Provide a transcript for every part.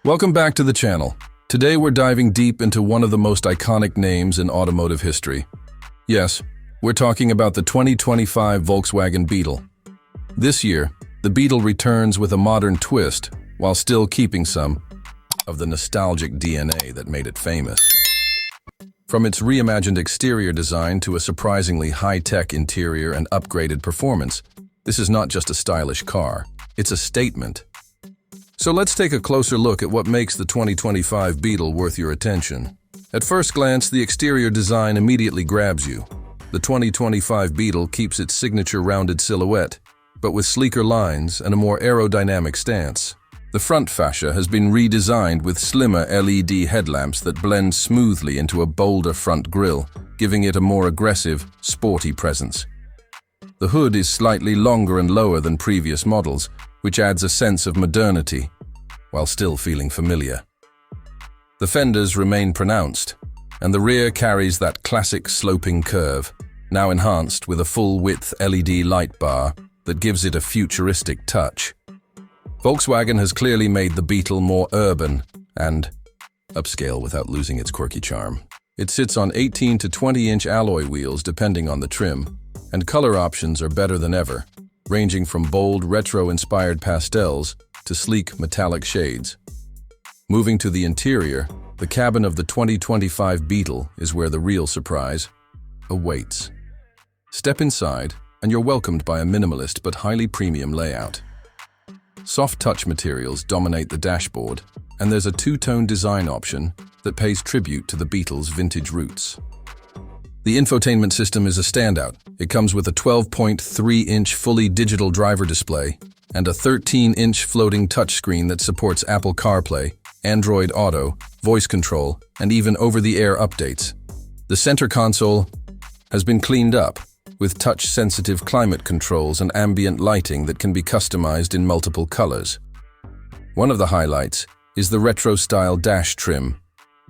Welcome back to the channel. Today we're diving deep into one of the most iconic names in automotive history. Yes, we're talking about the 2025 Volkswagen Beetle. This year, the Beetle returns with a modern twist while still keeping some of the nostalgic DNA that made it famous. From its reimagined exterior design to a surprisingly high-tech interior and upgraded performance, this is not just a stylish car, it's a statement. So let's take a closer look at what makes the 2025 Beetle worth your attention. At first glance, the exterior design immediately grabs you. The 2025 Beetle keeps its signature rounded silhouette, but with sleeker lines and a more aerodynamic stance. The front fascia has been redesigned with slimmer LED headlamps that blend smoothly into a bolder front grille, giving it a more aggressive, sporty presence. The hood is slightly longer and lower than previous models, which adds a sense of modernity, while still feeling familiar. The fenders remain pronounced, and the rear carries that classic sloping curve, now enhanced with a full-width LED light bar that gives it a futuristic touch. Volkswagen has clearly made the Beetle more urban and upscale without losing its quirky charm. It sits on 18 to 20-inch alloy wheels depending on the trim, and color options are better than ever, ranging from bold retro-inspired pastels to sleek metallic shades. Moving to the interior, the cabin of the 2025 Beetle is where the real surprise awaits. Step inside, and you're welcomed by a minimalist but highly premium layout. Soft touch materials dominate the dashboard, and there's a two-tone design option that pays tribute to the Beetle's vintage roots. The infotainment system is a standout. It comes with a 12.3-inch fully digital driver display and a 13-inch floating touchscreen that supports Apple CarPlay, Android Auto, voice control, and even over-the-air updates. The center console has been cleaned up, with touch-sensitive climate controls and ambient lighting that can be customized in multiple colors. One of the highlights is the retro-style dash trim,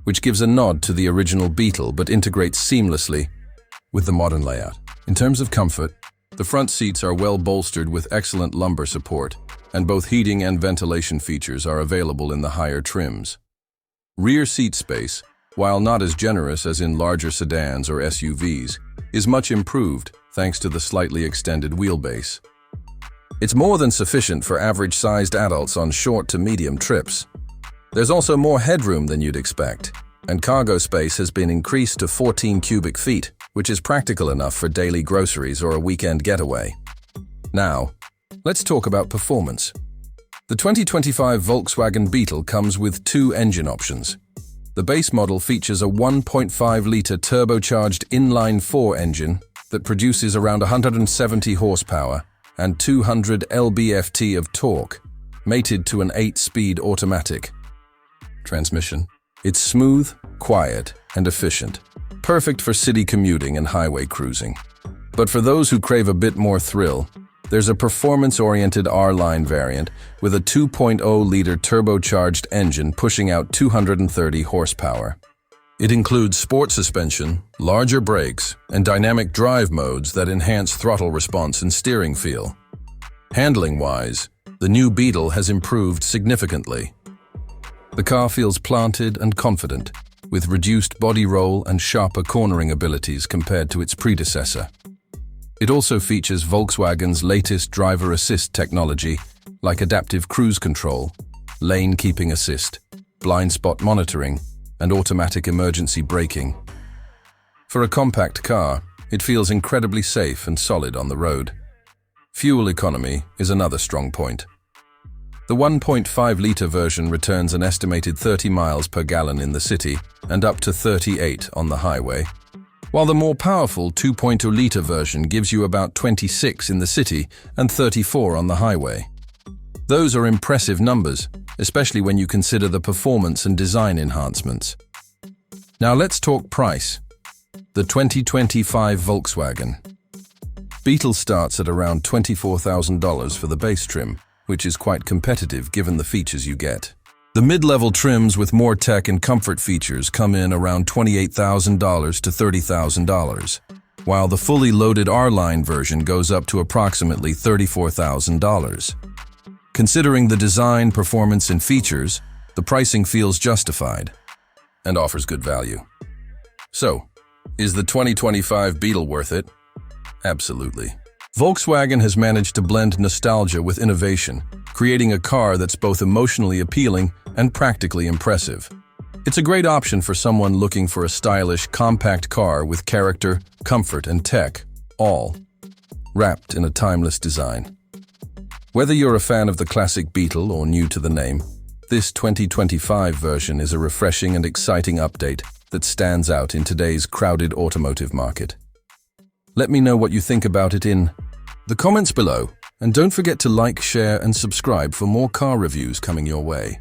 which gives a nod to the original Beetle but integrates seamlessly with the modern layout. In terms of comfort, the front seats are well bolstered with excellent lumbar support, and both heating and ventilation features are available in the higher trims. Rear seat space, while not as generous as in larger sedans or SUVs, is much improved thanks to the slightly extended wheelbase. It's more than sufficient for average-sized adults on short to medium trips. There's also more headroom than you'd expect, and cargo space has been increased to 14 cubic feet, which is practical enough for daily groceries or a weekend getaway. Now, let's talk about performance. The 2025 Volkswagen Beetle comes with two engine options. The base model features a 1.5-liter turbocharged inline-4 engine that produces around 170 horsepower and 200 lb-ft of torque, mated to an 8-speed automatic transmission. It's smooth, quiet, and efficient, perfect for city commuting and highway cruising. But for those who crave a bit more thrill, there's a performance-oriented R-Line variant with a 2.0-liter turbocharged engine pushing out 230 horsepower. It includes sport suspension, larger brakes, and dynamic drive modes that enhance throttle response and steering feel. Handling-wise, the new Beetle has improved significantly. The car feels planted and confident, with reduced body roll and sharper cornering abilities compared to its predecessor. It also features Volkswagen's latest driver assist technology, like adaptive cruise control, lane keeping assist, blind spot monitoring, and automatic emergency braking. For a compact car, it feels incredibly safe and solid on the road. Fuel economy is another strong point. The 1.5-liter version returns an estimated 30 miles per gallon in the city and up to 38 on the highway, while the more powerful 2.0-liter version gives you about 26 in the city and 34 on the highway. Those are impressive numbers, especially when you consider the performance and design enhancements. Now let's talk price. The 2025 Volkswagen Beetle starts at around $24,000 for the base trim, which is quite competitive given the features you get. The mid-level trims with more tech and comfort features come in around $28,000 to $30,000. while the fully loaded R-Line version goes up to approximately $34,000. Considering the design, performance, and features, the pricing feels justified and offers good value. So, is the 2025 Beetle worth it? Absolutely. Volkswagen has managed to blend nostalgia with innovation, creating a car that's both emotionally appealing and practically impressive. It's a great option for someone looking for a stylish, compact car with character, comfort, and tech, all wrapped in a timeless design. Whether you're a fan of the classic Beetle or new to the name, this 2025 version is a refreshing and exciting update that stands out in today's crowded automotive market. Let me know what you think about it in the comments below, and don't forget to like, share, and subscribe for more car reviews coming your way.